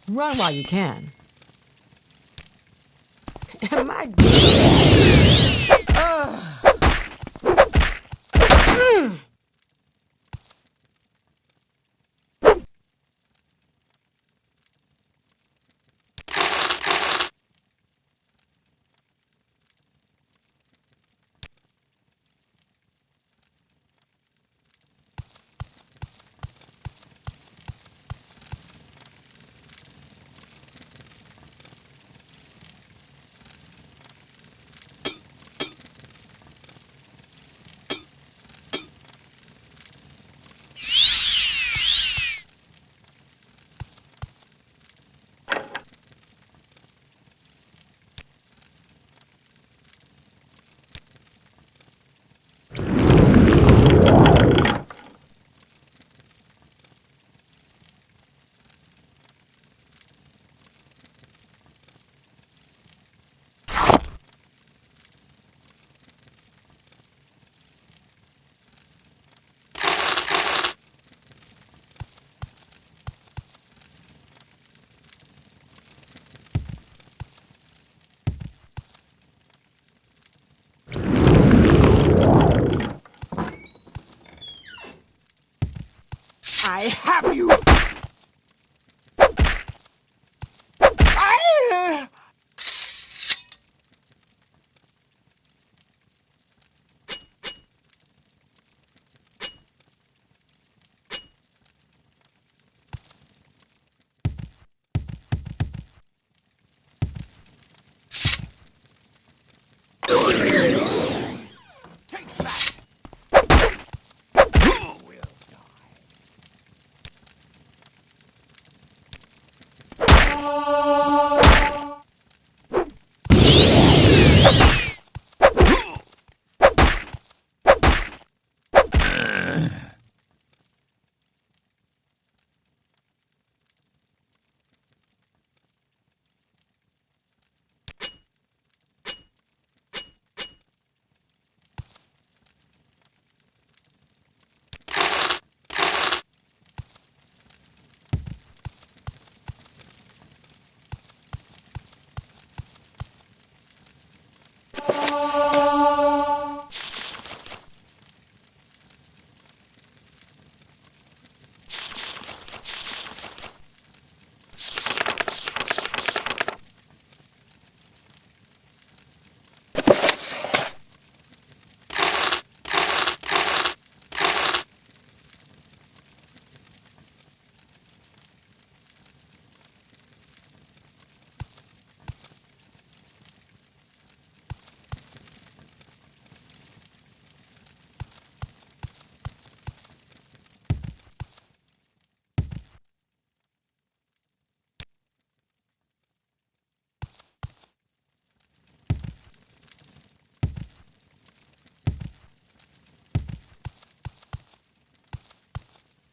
Run while you can. Am I... I have you!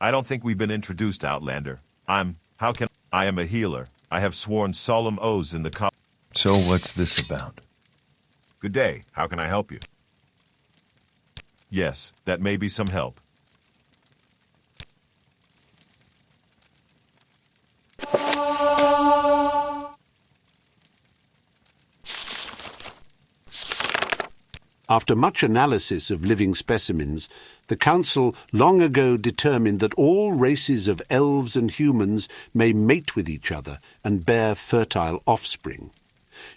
I don't think we've been introduced, Outlander. I am a healer. I have sworn solemn oaths in the So what's this about? Good day. How can I help you? Yes, that may be some help. After much analysis of living specimens, the Council long ago determined that all races of elves and humans may mate with each other and bear fertile offspring.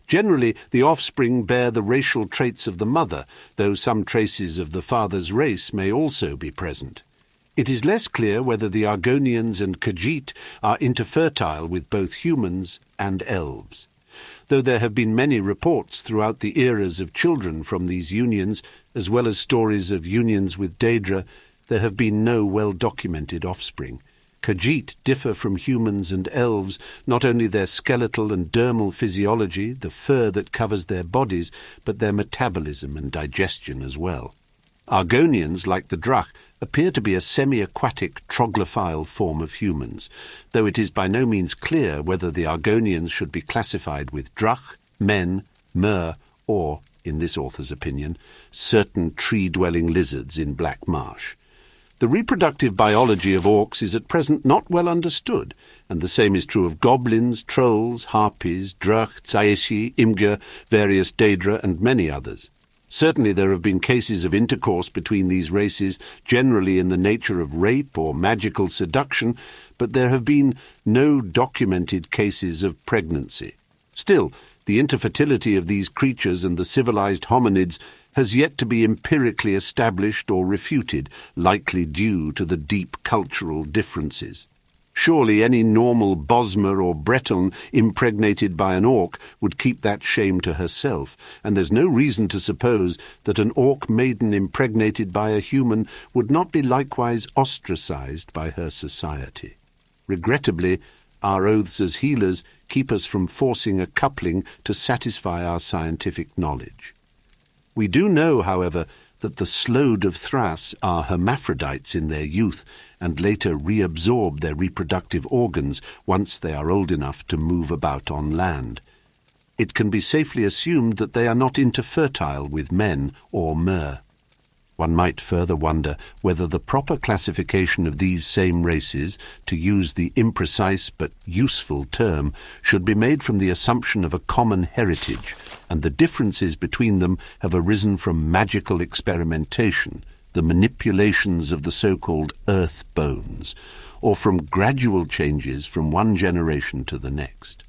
Generally, the offspring bear the racial traits of the mother, though some traces of the father's race may also be present. It is less clear whether the Argonians and Khajiit are interfertile with both humans and elves. Though there have been many reports throughout the eras of children from these unions, as well as stories of unions with Daedra, there have been no well-documented offspring. Khajiit differ from humans and elves, not only their skeletal and dermal physiology, the fur that covers their bodies, but their metabolism and digestion as well. Argonians, like the Drach, appear to be a semi-aquatic troglophile form of humans, though it is by no means clear whether the Argonians should be classified with Drach, men, Mer, or, in this author's opinion, certain tree-dwelling lizards in Black Marsh. The reproductive biology of orcs is at present not well understood, and the same is true of goblins, trolls, harpies, drachts, aesi, imgur, various daedra, and many others. Certainly there have been cases of intercourse between these races, generally in the nature of rape or magical seduction, but there have been no documented cases of pregnancy. Still, the interfertility of these creatures and the civilized hominids has yet to be empirically established or refuted, likely due to the deep cultural differences. Surely any normal Bosmer or Breton impregnated by an orc would keep that shame to herself, and there's no reason to suppose that an orc maiden impregnated by a human would not be likewise ostracized by her society. Regrettably, our oaths as healers keep us from forcing a coupling to satisfy our scientific knowledge. We do know, however, that the Slode of Thras are hermaphrodites in their youth and later reabsorb their reproductive organs once they are old enough to move about on land. It can be safely assumed that they are not interfertile with men or mer. One might further wonder whether the proper classification of these same races, to use the imprecise but useful term, should be made from the assumption of a common heritage, and the differences between them have arisen from magical experimentation, the manipulations of the so-called earth bones, or from gradual changes from one generation to the next.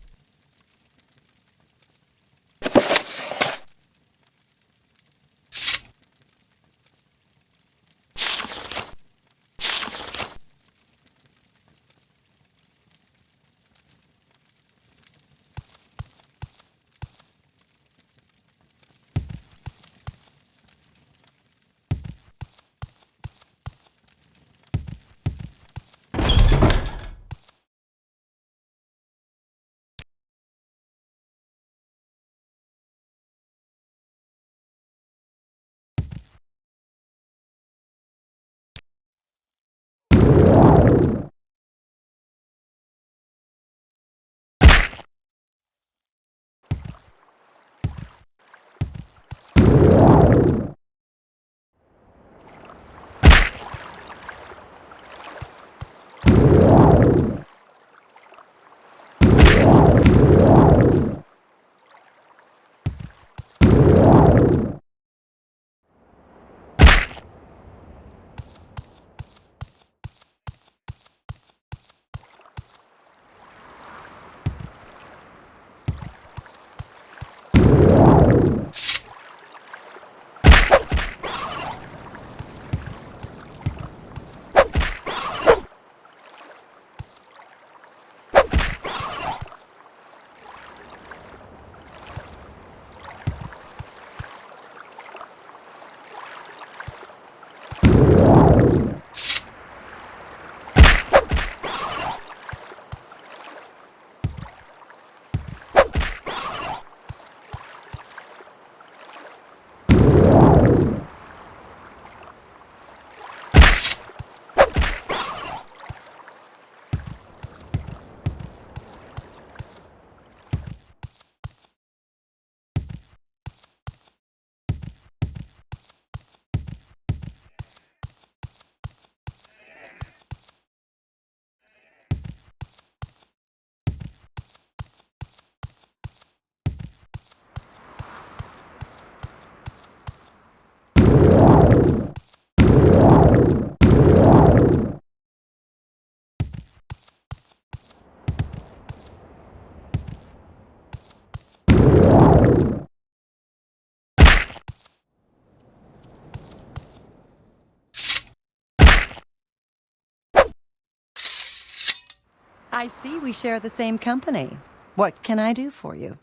I see we share the same company. What can I do for you?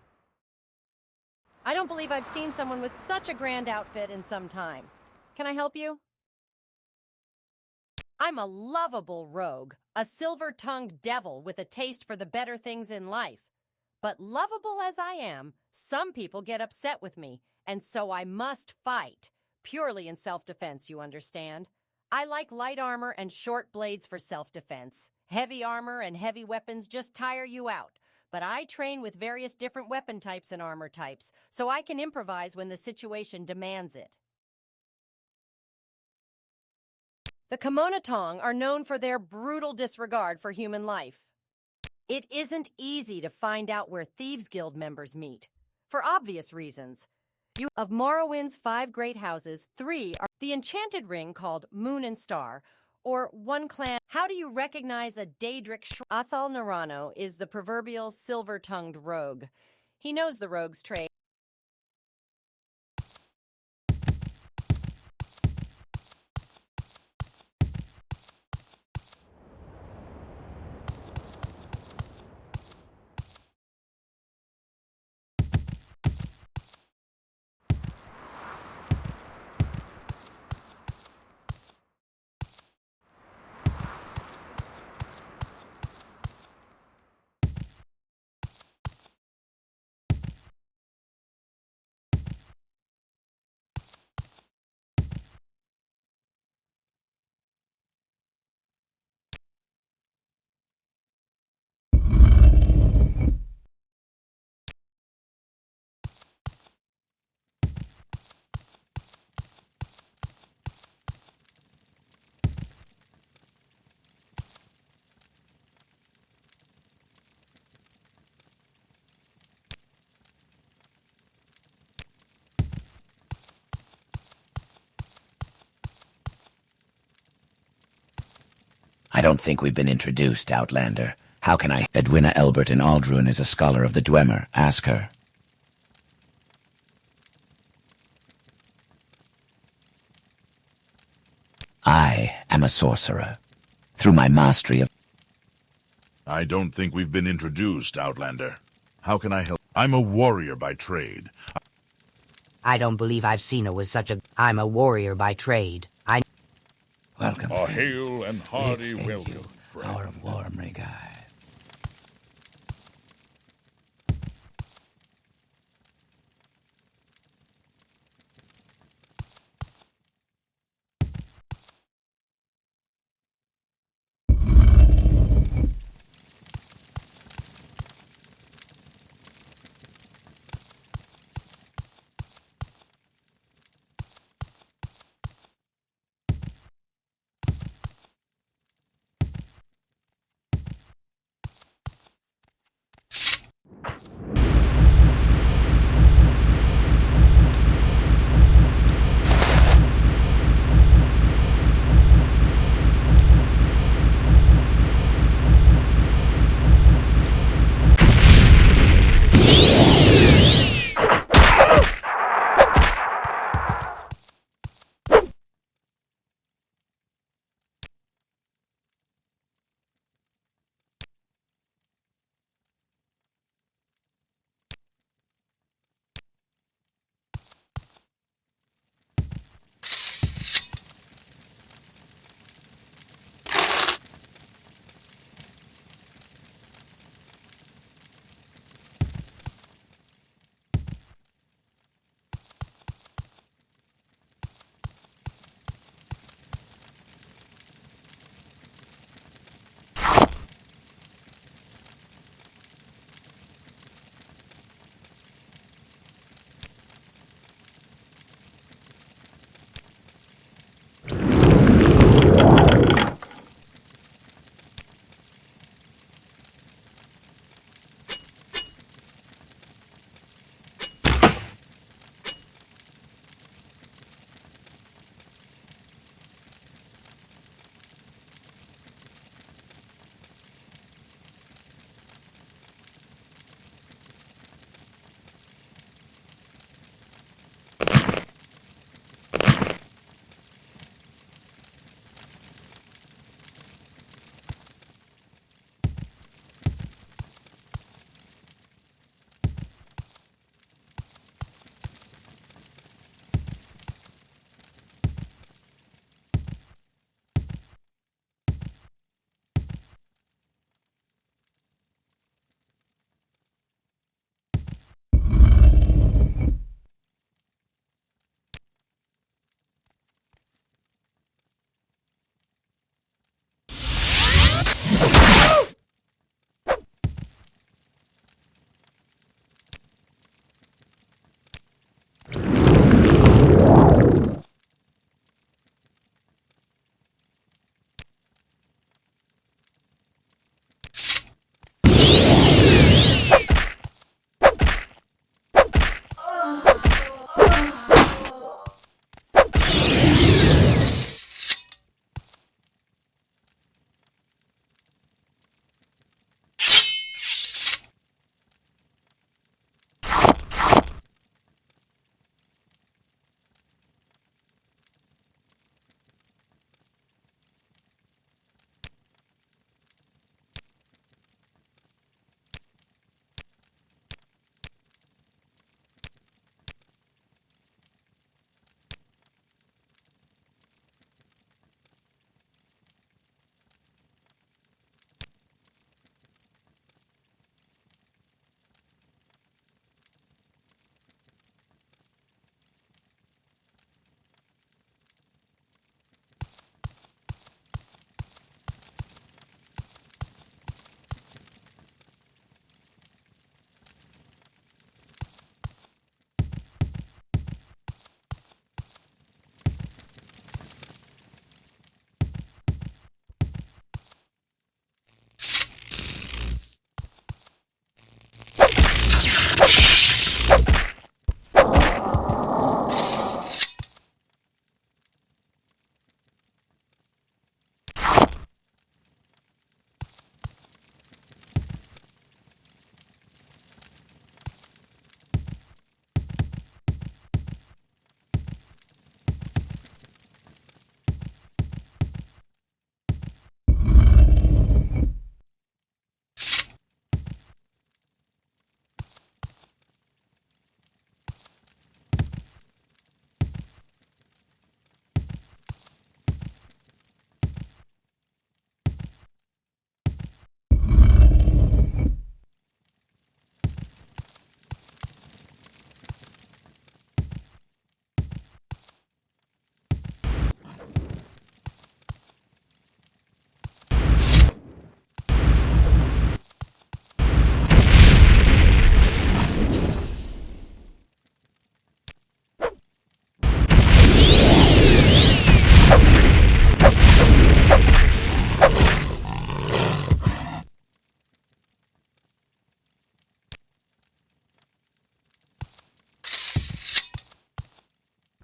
I don't believe I've seen someone with such a grand outfit in some time. Can I help you? I'm a lovable rogue, a silver-tongued devil with a taste for the better things in life. But lovable as I am, some people get upset with me, and so I must fight. Purely in self-defense, you understand. I like light armor and short blades for self-defense. Heavy armor and heavy weapons just tire you out. But I train with various different weapon types and armor types, so I can improvise when the situation demands it. The Kamonatong are known for their brutal disregard for human life. It isn't easy to find out where Thieves' Guild members meet, for obvious reasons. Of Morrowind's 5 great houses, 3 are the enchanted ring called Moon and Star, or one clan. How do you recognize a Daedric Athal Narano is the proverbial silver-tongued rogue. He knows the rogue's trade. I don't think we've been introduced, Outlander. How can I? Edwina Elbert in Aldruin is a scholar of the Dwemer. Ask her. I am a sorcerer. Through my mastery of... I don't think we've been introduced, Outlander. How can I help? I'm a warrior by trade. I don't believe I've seen her with such a... I'm a warrior by trade. Welcome. A hail and hearty Thank welcome, you. friend. Our warm regards.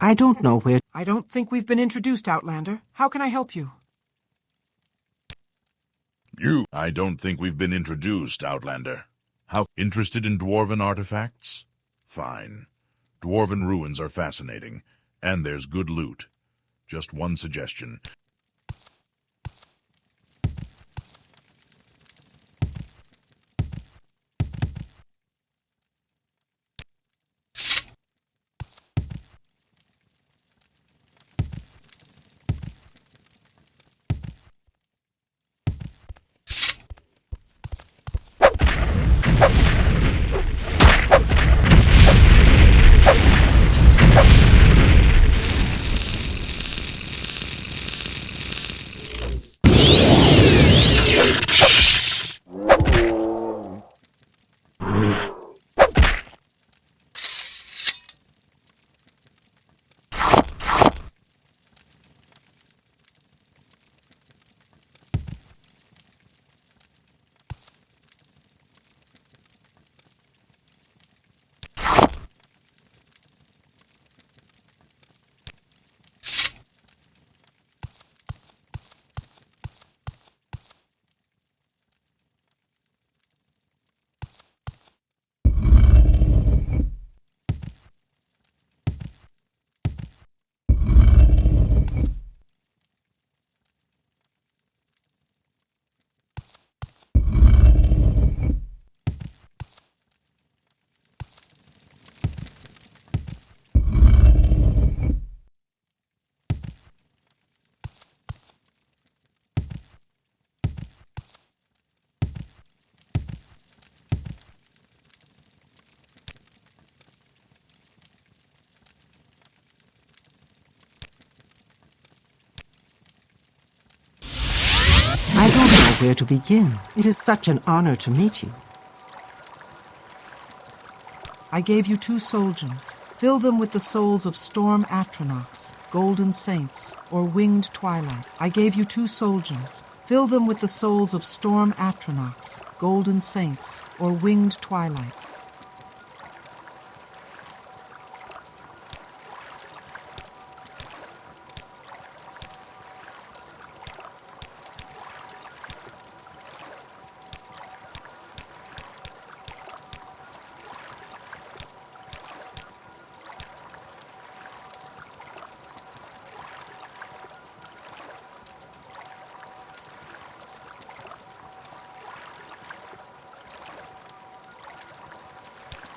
I don't know where... I don't think we've been introduced, Outlander. How can I help you? I don't think we've been introduced, Outlander. How interested in dwarven artifacts? Fine. Dwarven ruins are fascinating, and there's good loot. Just one suggestion. I don't know where to begin. It is such an honor to meet you. I gave you 2 soul gems. Fill them with the souls of Storm Atronox, Golden Saints, or Winged Twilight. I gave you 2 soul gems. Fill them with the souls of Storm Atronox, Golden Saints, or Winged Twilight.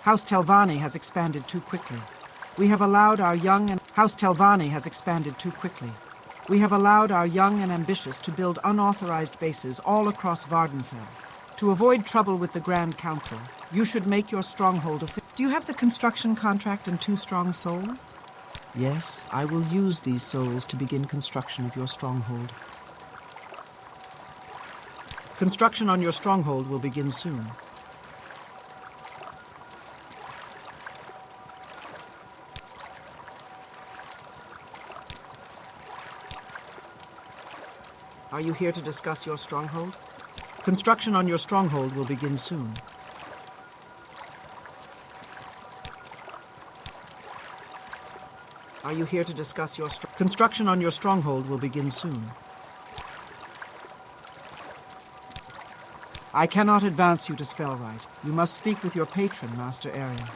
House Telvanni has expanded too quickly. We have allowed our young and... House Telvanni has expanded too quickly. We have allowed our young and ambitious to build unauthorized bases all across Vvardenfell. To avoid trouble with the Grand Council, you should make your stronghold official. Do you have the construction contract and 2 strong souls? Yes, I will use these souls to begin construction of your stronghold. Construction on your stronghold will begin soon. Are you here to discuss your stronghold? Construction on your stronghold will begin soon. Are you here to discuss your construction on your stronghold will begin soon. I cannot advance you to Spellwright. You must speak with your patron, Master Arian.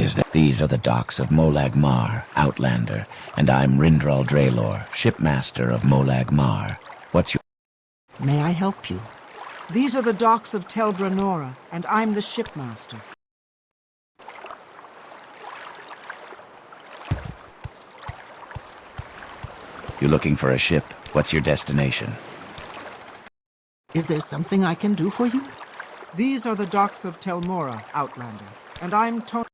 is that these are the docks of Molag Mar, Outlander, and I'm Rindral Draylor, shipmaster of Molag Mar. What's your... May I help you? These are the docks of Tel Brenora, and I'm the shipmaster. You're looking for a ship. What's your destination? Is there something I can do for you? These are the docks of Tel Mora, Outlander, and I'm Tony.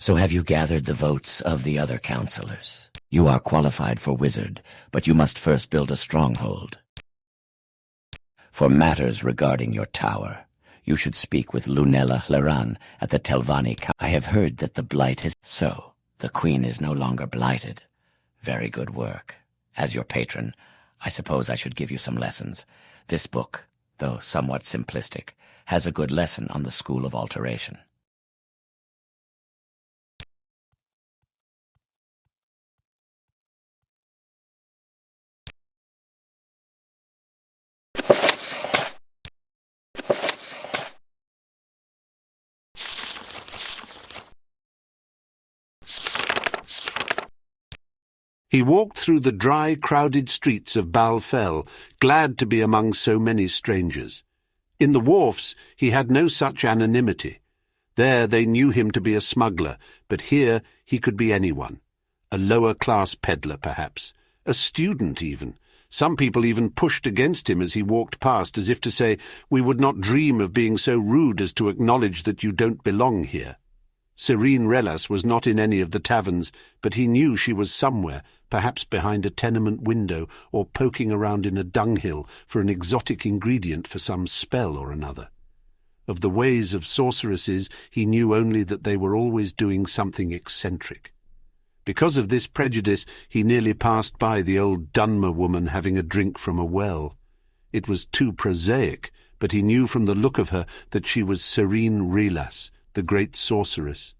So have you gathered the votes of the other counselors? You are qualified for wizard, but you must first build a stronghold. For matters regarding your tower, you should speak with Lunella Hlaran at the Telvanni. I have heard that the blight is... So, the queen is no longer blighted. Very good work. As your patron, I suppose I should give you some lessons. This book, though somewhat simplistic, has a good lesson on the School of Alteration. He walked through the dry, crowded streets of Vvardenfell, glad to be among so many strangers. In the wharfs he had no such anonymity. There they knew him to be a smuggler, but here he could be anyone. A lower-class peddler, perhaps. A student, even. Some people even pushed against him as he walked past, as if to say, "We would not dream of being so rude as to acknowledge that you don't belong here." Serene Relas was not in any of the taverns, but he knew she was somewhere, perhaps behind a tenement window or poking around in a dunghill for an exotic ingredient for some spell or another. Of the ways of sorceresses, he knew only that they were always doing something eccentric. Because of this prejudice, he nearly passed by the old Dunmer woman having a drink from a well. It was too prosaic, but he knew from the look of her that she was Serene Relas, the great sorceress.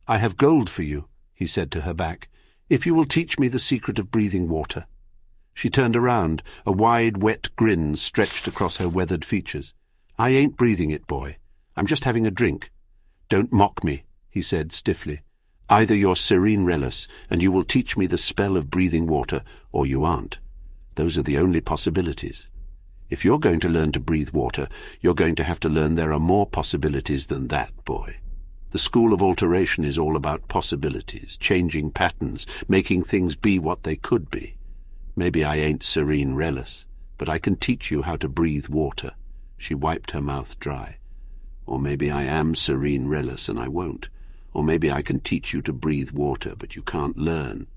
"I have gold for you," he said to her back, "if you will teach me the secret of breathing water." She turned around, a wide, wet grin stretched across her weathered features. "I ain't breathing it, boy. I'm just having a drink." "Don't mock me," he said stiffly. "Either you're Serene Relas, and you will teach me the spell of breathing water, or you aren't. Those are the only possibilities. If you're going to learn to breathe water, you're going to have to learn there are more possibilities than that, boy. The School of Alteration is all about possibilities, changing patterns, making things be what they could be. Maybe I ain't Serene Relas, but I can teach you how to breathe water." She wiped her mouth dry. "Or maybe I am Serene Relas and I won't. Or maybe I can teach you to breathe water, but you can't learn."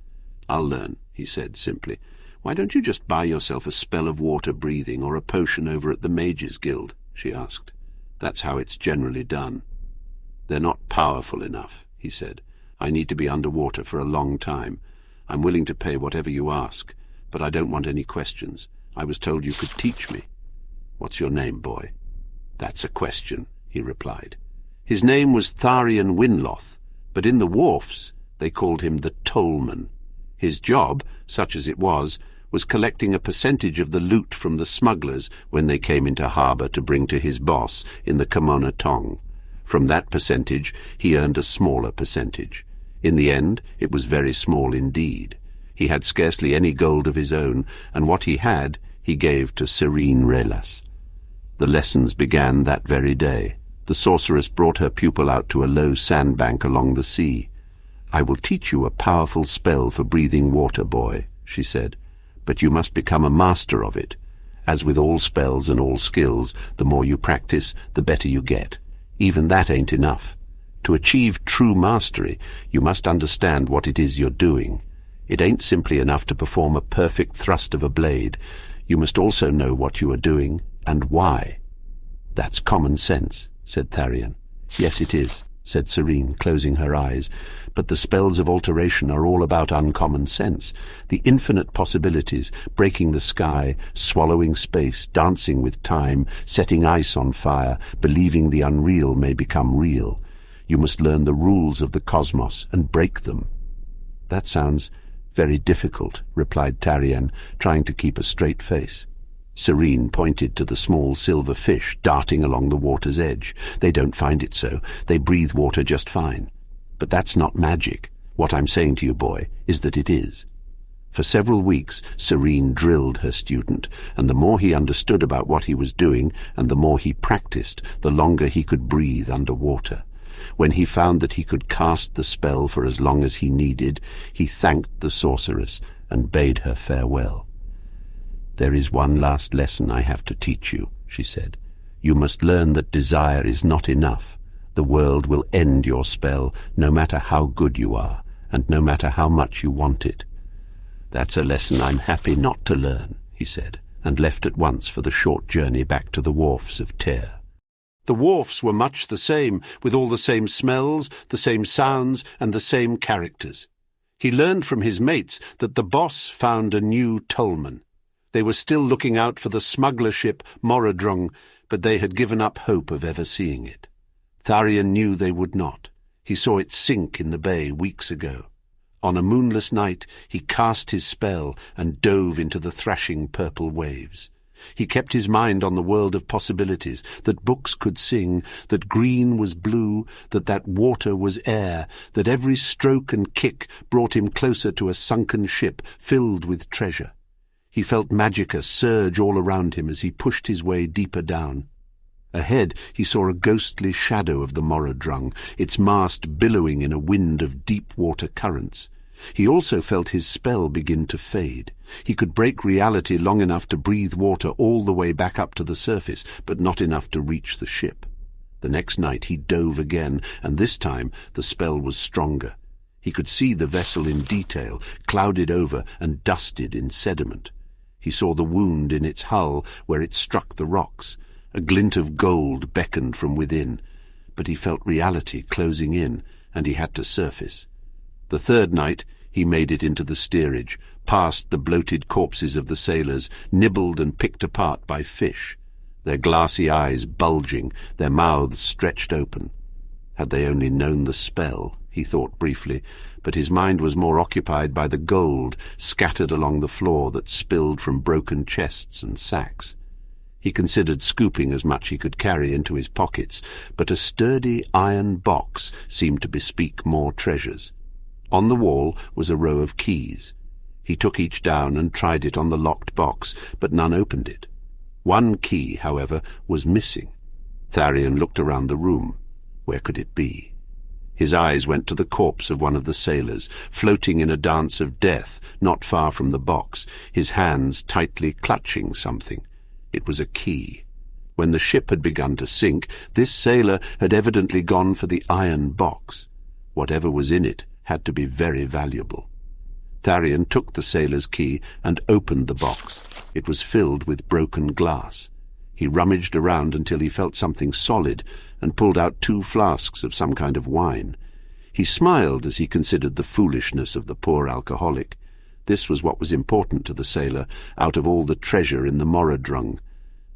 "I'll learn," he said simply. "Why don't you just buy yourself a spell of water breathing or a potion over at the Mages Guild?" she asked. "That's how it's generally done." "They're not powerful enough," he said. "I need to be underwater for a long time. I'm willing to pay whatever you ask, but I don't want any questions. I was told you could teach me." "What's your name, boy?" "That's a question," he replied. His name was Tharian Winloth, but in the wharfs they called him the Tollman. His job, such as it was collecting a percentage of the loot from the smugglers when they came into harbour to bring to his boss in the Kimona Tong. From that percentage he earned a smaller percentage. In the end it was very small indeed. He had scarcely any gold of his own, and what he had he gave to Serene Relas. The lessons began that very day. The sorceress brought her pupil out to a low sandbank along the sea. "I will teach you a powerful spell for breathing water, boy," she said, "but you must become a master of it. As with all spells and all skills, the more you practice, the better you get. Even that ain't enough. To achieve true mastery, you must understand what it is you're doing. It ain't simply enough to perform a perfect thrust of a blade. You must also know what you are doing and why." "That's common sense," said Tharian. "Yes, it is," said Serene, closing her eyes. "But the spells of alteration are all about uncommon sense. The infinite possibilities, breaking the sky, swallowing space, dancing with time, setting ice on fire, believing the unreal may become real. You must learn the rules of the cosmos and break them." "That sounds very difficult," replied Tharian, trying to keep a straight face. Serene pointed to the small silver fish darting along the water's edge. "They don't find it so. They breathe water just fine. But that's not magic. What I'm saying to you, boy, is that it is." For several weeks Serene drilled her student, and the more he understood about what he was doing and the more he practiced, the longer he could breathe underwater. When he found that he could cast the spell for as long as he needed, he thanked the sorceress and bade her farewell. "There is one last lesson I have to teach you," she said. "You must learn that desire is not enough. The world will end your spell, no matter how good you are, and no matter how much you want it. That's a lesson I'm happy not to learn, he said, and left at once for the short journey back to the wharfs of Tyr. The wharfs were much the same, with all the same smells, the same sounds, and the same characters. He learned from his mates that the boss found a new tollman. They were still looking out for the smuggler ship Morrowind, but they had given up hope of ever seeing it. Tharion knew they would not. He saw it sink in the bay weeks ago. On a moonless night he cast his spell and dove into the thrashing purple waves. He kept his mind on the world of possibilities, that books could sing, that green was blue, that water was air, that every stroke and kick brought him closer to a sunken ship filled with treasure. He felt magicka surge all around him as he pushed his way deeper down. Ahead he saw a ghostly shadow of the Morrowind, its mast billowing in a wind of deep-water currents. He also felt his spell begin to fade. He could break reality long enough to breathe water all the way back up to the surface, but not enough to reach the ship. The next night he dove again, and this time the spell was stronger. He could see the vessel in detail, clouded over and dusted in sediment. He saw the wound in its hull where it struck the rocks. A glint of gold beckoned from within, but he felt reality closing in, and he had to surface. The third night he made it into the steerage, past the bloated corpses of the sailors, nibbled and picked apart by fish, their glassy eyes bulging, their mouths stretched open. Had they only known the spell, he thought briefly, but his mind was more occupied by the gold scattered along the floor that spilled from broken chests and sacks. He considered scooping as much he could carry into his pockets, but a sturdy iron box seemed to bespeak more treasures. On the wall was a row of keys. He took each down and tried it on the locked box, but none opened it. One key, however, was missing. Tharion looked around the room. Where could it be? His eyes went to the corpse of one of the sailors, floating in a dance of death not far from the box, his hands tightly clutching something. It was a key. When the ship had begun to sink, this sailor had evidently gone for the iron box. Whatever was in it had to be very valuable. Tharion took the sailor's key and opened the box. It was filled with broken glass. He rummaged around until he felt something solid and pulled out 2 flasks of some kind of wine. He smiled as he considered the foolishness of the poor alcoholic. This was what was important to the sailor out of all the treasure in the Morrowind.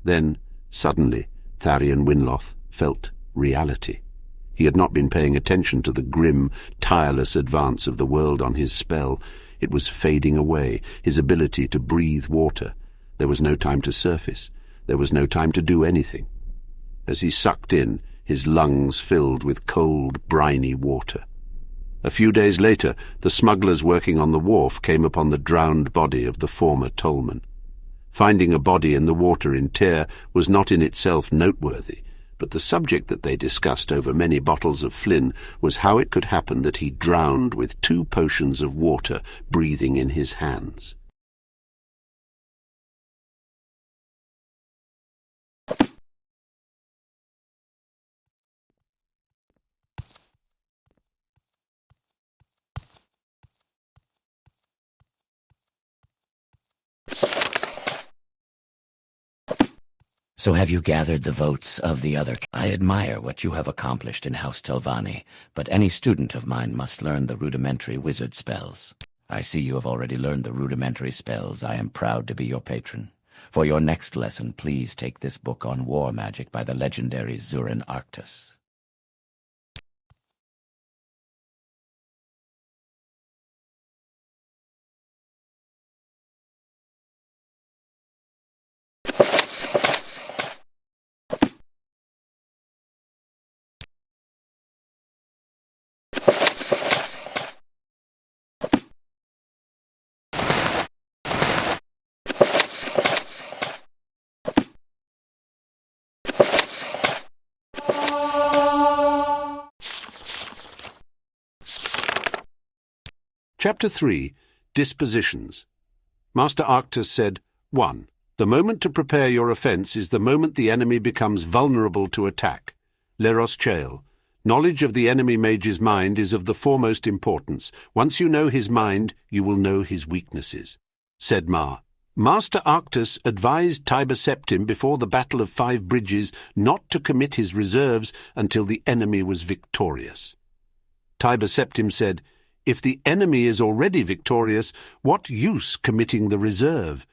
Then, suddenly, Tharion Winloth felt reality. He had not been paying attention to the grim, tireless advance of the world on his spell. It was fading away, his ability to breathe water. There was no time to surface. There was no time to do anything. As he sucked in, his lungs filled with cold, briny water. A few days later, the smugglers working on the wharf came upon the drowned body of the former tollman. Finding a body in the water in Tyr was not in itself noteworthy, but the subject that they discussed over many bottles of Flynn was how it could happen that he drowned with 2 potions of water breathing in his hands. So have you gathered the votes of the other? I admire what you have accomplished in House Telvanni, but any student of mine must learn the rudimentary wizard spells. I see you have already learned the rudimentary spells. I am proud to be your patron. For your next lesson, please take this book on war magic by the legendary Zurin Arctus. Chapter 3. Dispositions. Master Arctus said, 1. The moment to prepare your offence is the moment the enemy becomes vulnerable to attack. Leros Chael, Knowledge of the enemy mage's mind is of the foremost importance. Once you know his mind, you will know his weaknesses. Said Mar. Master Arctus advised Tiber Septim before the Battle of 5 Bridges not to commit his reserves until the enemy was victorious. Tiber Septim said, "If the enemy is already victorious, what use committing the reserve?"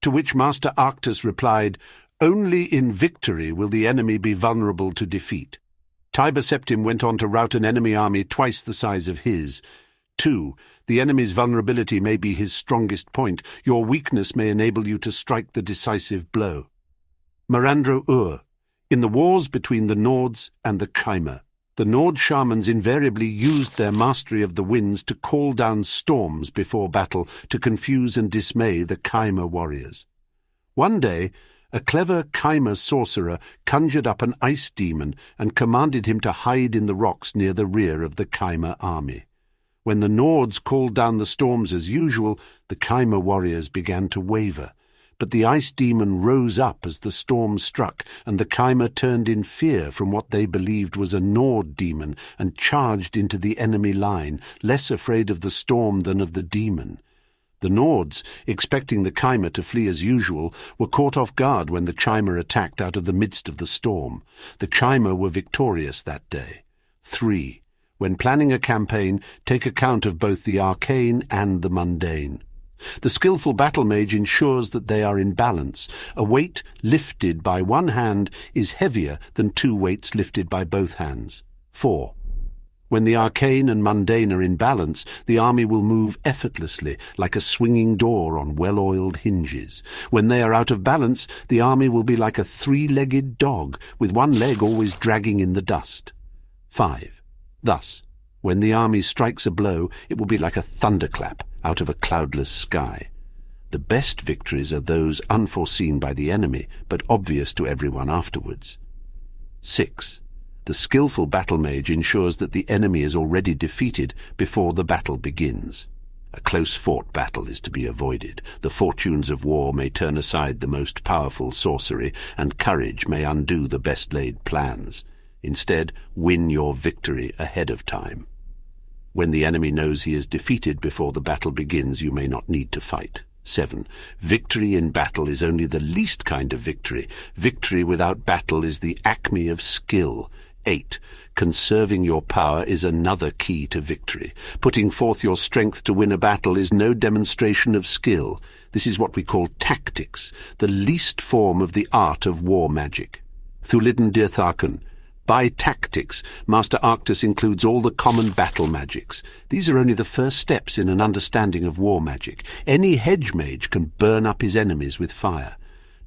To which Master Arctus replied, "Only in victory will the enemy be vulnerable to defeat." Tiber Septim went on to rout an enemy army twice the size of his. 2. The enemy's vulnerability may be his strongest point. Your weakness may enable you to strike the decisive blow. Marandro Ur. In the wars between the Nords and the Kezyma, the Nord shamans invariably used their mastery of the winds to call down storms before battle to confuse and dismay the Kezyma warriors. One day, a clever Kezyma sorcerer conjured up an ice demon and commanded him to hide in the rocks near the rear of the Kezyma army. When the Nords called down the storms as usual, the Kezyma warriors began to waver. But the ice demon rose up as the storm struck, and the Kezyma turned in fear from what they believed was a Nord demon and charged into the enemy line, less afraid of the storm than of the demon. The Nords, expecting the Kezyma to flee as usual, were caught off guard when the Kezyma attacked out of the midst of the storm. The Kezyma were victorious that day. 3. When planning a campaign, take account of both the arcane and the mundane. The skillful battle mage ensures that they are in balance. A weight lifted by one hand is heavier than 2 weights lifted by both hands. 4. When the arcane and mundane are in balance, the army will move effortlessly, like a swinging door on well-oiled hinges. When they are out of balance, the army will be like a 3-legged dog, with one leg always dragging in the dust. 5. Thus, when the army strikes a blow, it will be like a thunderclap out of a cloudless sky. The best victories are those unforeseen by the enemy, but obvious to everyone afterwards. 6. The skillful battle mage ensures that the enemy is already defeated before the battle begins. A close-fought battle is to be avoided. The fortunes of war may turn aside the most powerful sorcery, and courage may undo the best-laid plans. Instead, win your victory ahead of time. When the enemy knows he is defeated before the battle begins, you may not need to fight. 7. Victory in battle is only the least kind of victory. Victory without battle is the acme of skill. 8. Conserving your power is another key to victory. Putting forth your strength to win a battle is no demonstration of skill. This is what we call tactics, the least form of the art of war magic. Thulidin Dirtharkun. By tactics, Master Arctus includes all the common battle magics. These are only the first steps in an understanding of war magic. Any hedge mage can burn up his enemies with fire.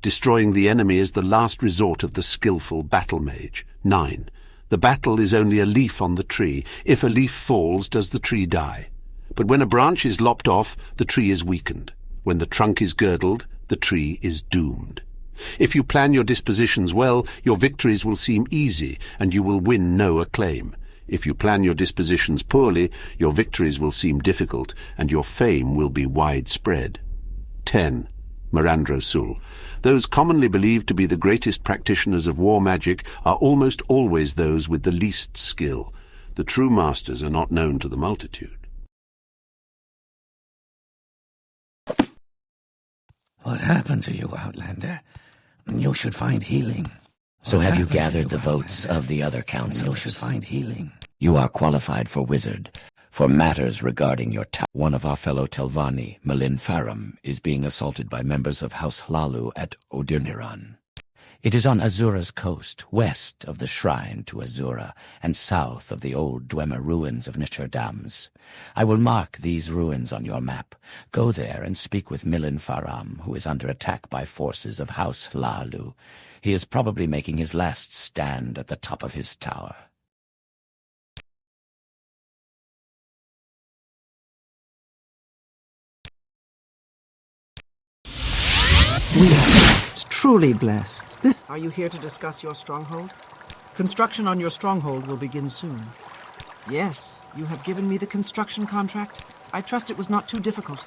Destroying the enemy is the last resort of the skillful battle mage. 9. The battle is only a leaf on the tree. If a leaf falls, does the tree die? But when a branch is lopped off, the tree is weakened. When the trunk is girdled, the tree is doomed. If you plan your dispositions well, your victories will seem easy, and you will win no acclaim. If you plan your dispositions poorly, your victories will seem difficult, and your fame will be widespread. 10. Marandro Sul. Those commonly believed to be the greatest practitioners of war magic are almost always those with the least skill. The true masters are not known to the multitude. What happened to you, Outlander? You should find healing. So have you gathered the votes of the other councilors? You should find healing. You are qualified for wizard. For matters regarding your one of our fellow Telvanni, Malin Faram, is being assaulted by members of House Hlalu at Odurniran. It is on Azura's coast, west of the shrine to Azura, and south of the old Dwemer ruins of Nicherdams. I will mark these ruins on your map. Go there and speak with Milin Faram, who is under attack by forces of House Hlalu. He is probably making his last stand at the top of his tower. We are blessed, truly blessed. Are you here to discuss your stronghold? Construction on your stronghold will begin soon. Yes, you have given me the construction contract. I trust it was not too difficult.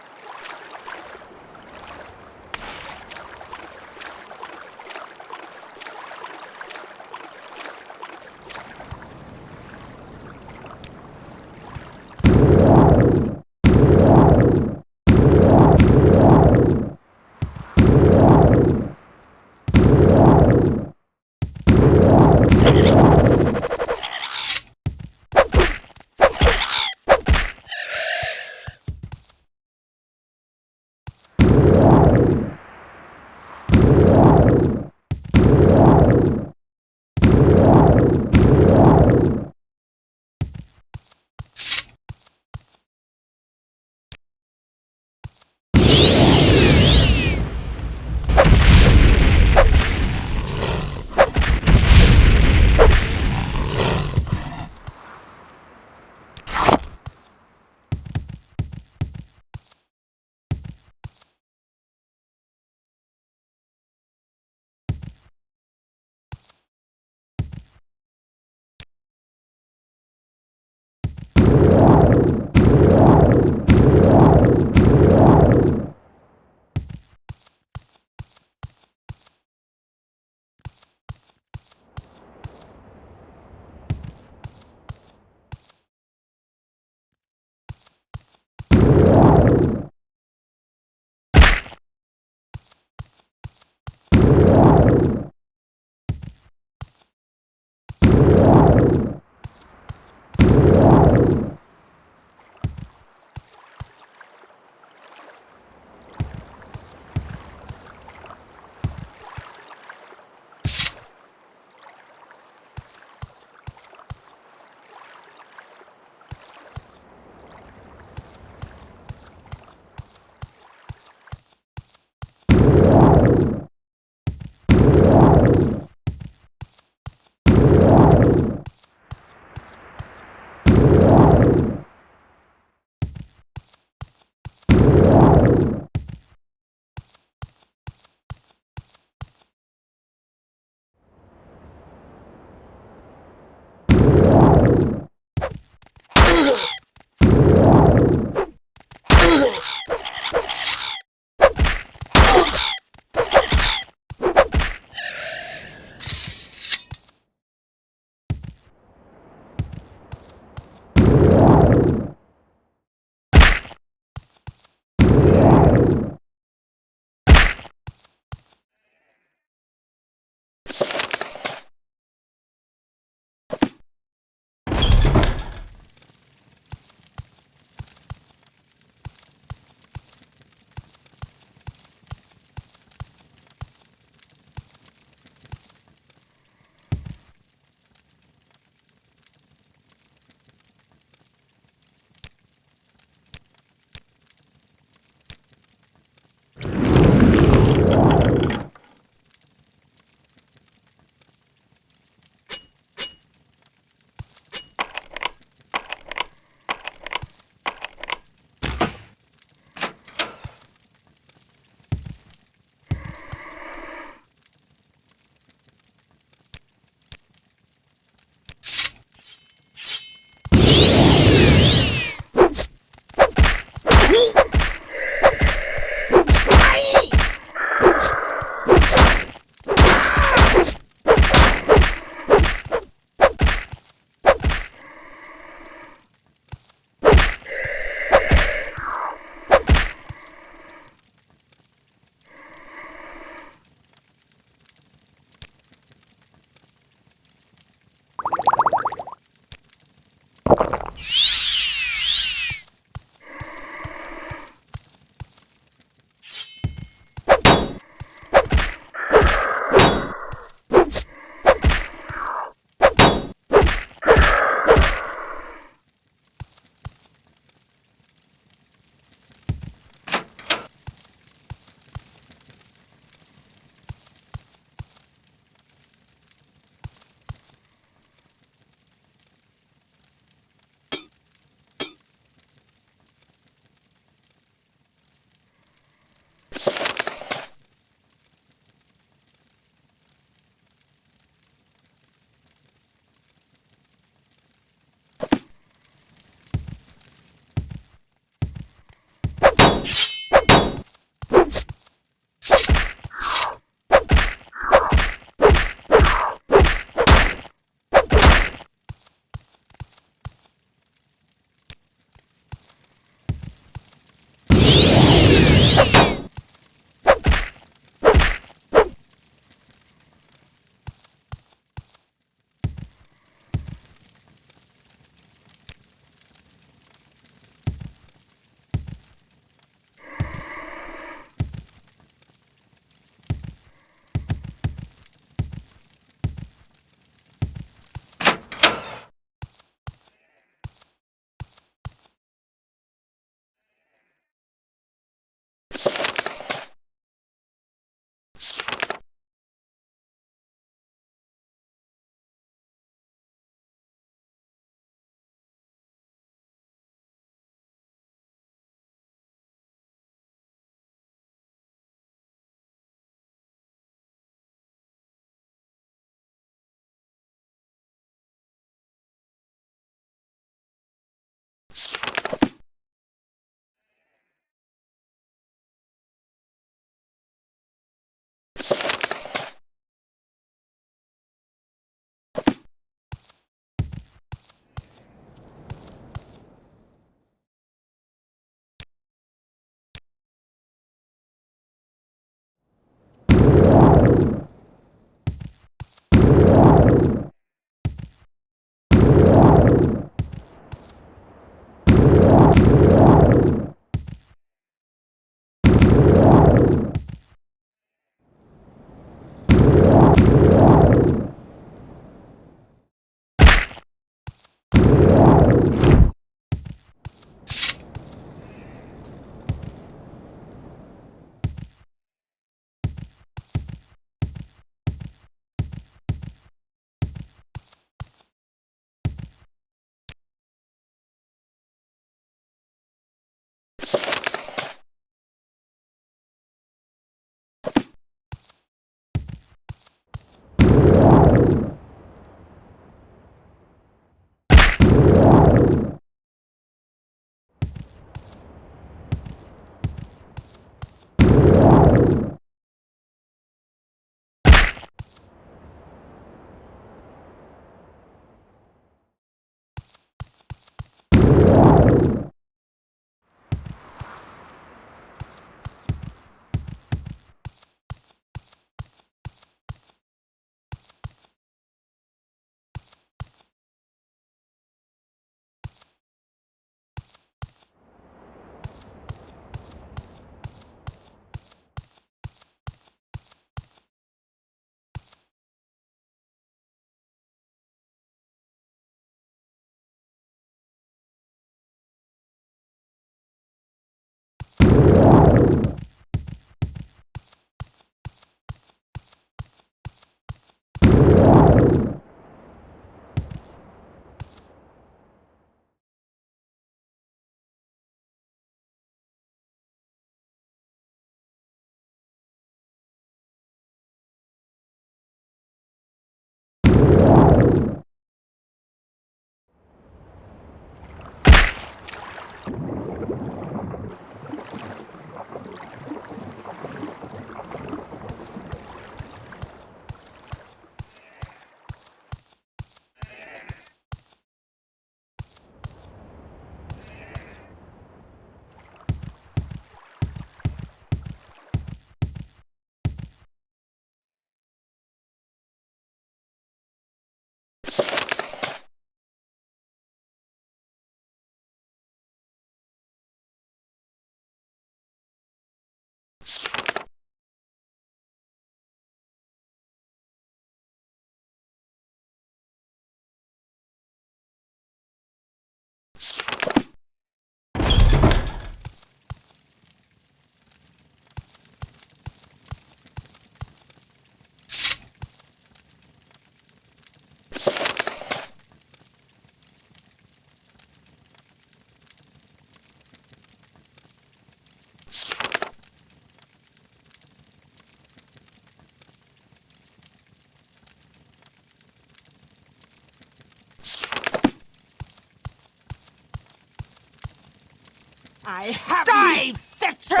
I have Die, Fetcher!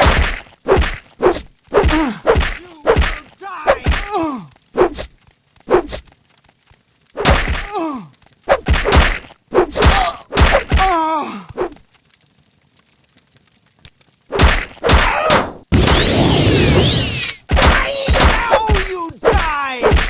You will die! Now you die!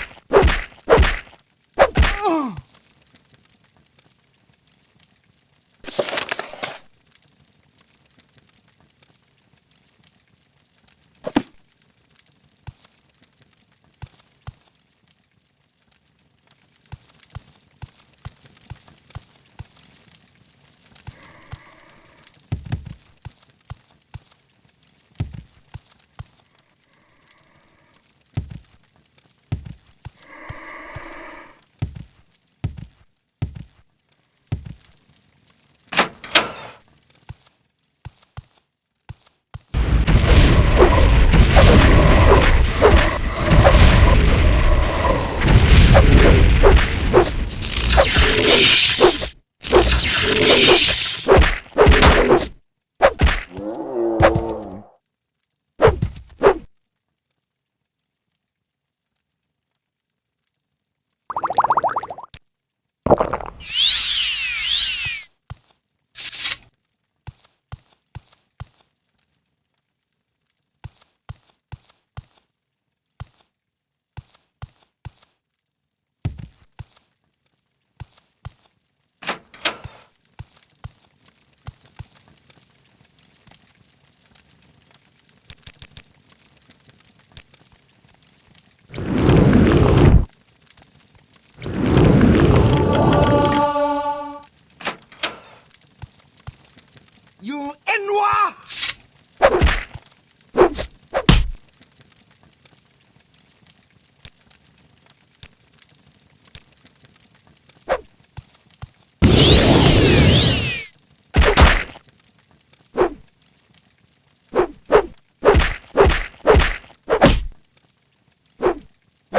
You Enwa!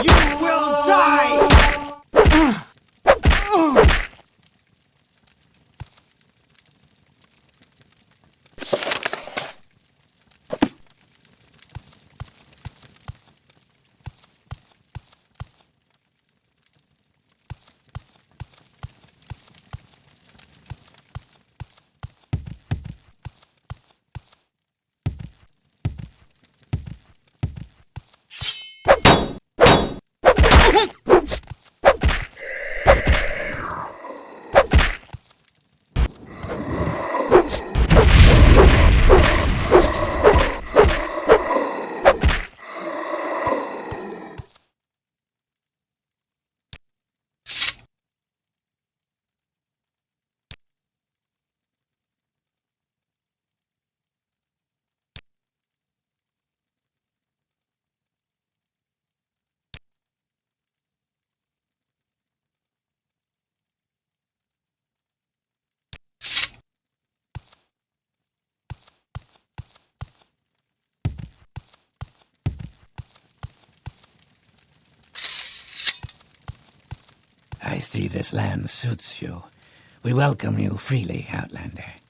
You will die! see this land suits you. We welcome you freely, Outlander.